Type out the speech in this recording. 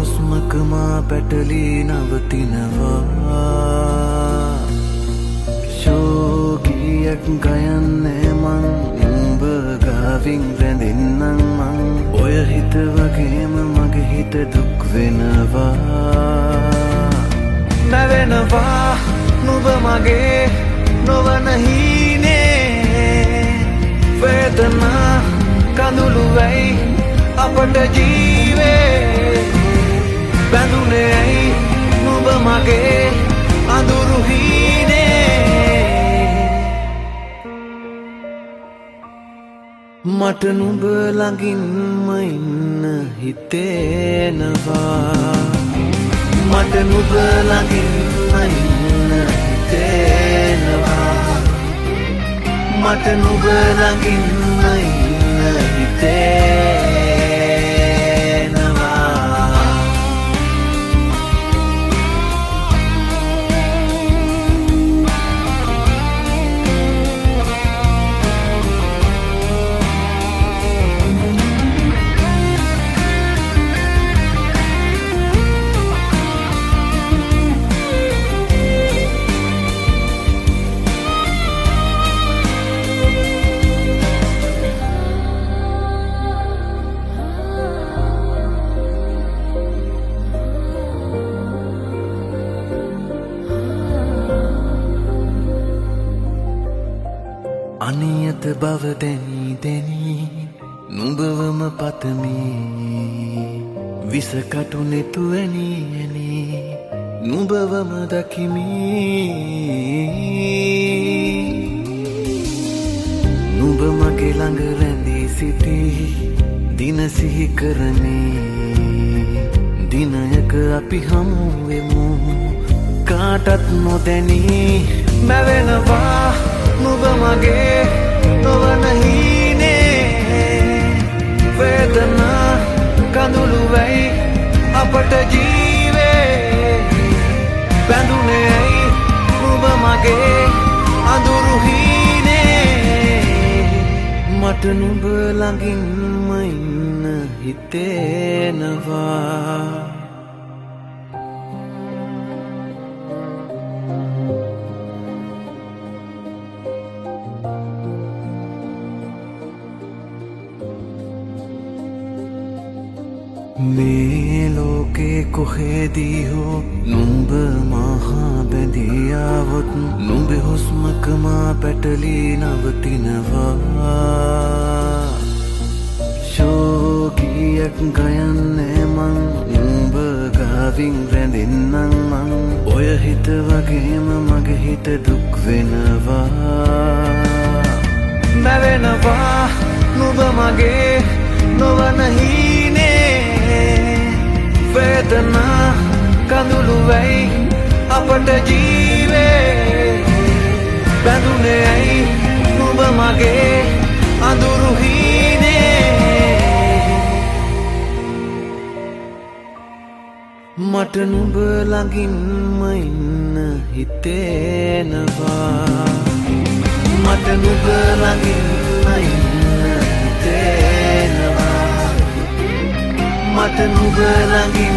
හුස්මක මා පැටලී නවතිනවා ශෝකීයක් ගයන්නේ මං උඹ ගාවින් රැඳෙන්නම් මං ඔය හිත වගේම මගේ හිත දුක් වෙනවා නැවෙනවා නුඹ මගේ නොවන හීනේ වේදනා කඳුළු වෙයි අපට ජීවේ බැඳුනේ ඇයි නුඹ මගේ අඳුරු හීනේ මට නුඹ ළඟින්ම ඉන්න හිතෙනවා මට නුඹ ළඟින්ම ඉන්න හිතෙනවා මට නුඹ ළඟින්ම ඉන්න හිතෙනවා අනියත බව දැනී දැනී නුඹවම පතමි විසකටු නෙතු ඇනි ඇනි නුඹවම දකිමි නුඹ මගේ ළඟ රැඳී සිටි දින සිහි කරමි දිනයක අපි හමු වෙමු කාටත් නොදැනී මැවෙනවා නුඹ මගේ නොවන හීනේ වේදනා කඳුළු වෙයි අපට ජීවේ බැඳුනේ ඇයි නුඹ මගේ අඳුරු හීනේ මට නුඹ ළඟින්ම ඉන්න හිතෙනවා මේ ලෝකේ කොහෙදී හෝ නුඹ මහා බැඳියාවොත් නුඹේ හුස්මක මා පැටලී නවතිනවා ශෝකීයක් ගයන්නේ මං නුඹ ගාවින් රැඳෙන්නම් මං ඔය හිත වගේම මගේ හිත දුක් වෙනවා නැවෙනවා නුඹ මගේ නොවන හීනේ වේදනා කඳුළු වෙයි අපට ජීවේ බැඳුනේ ඇයි නුඹ මගේ අඳුරු හීනේ මට නුඹ ළඟින්ම ඉන්න හිතෙනවා මට නුඹ ළඟින්ම ඉන්න හිතෙනවා මට නුඹ ළඟින්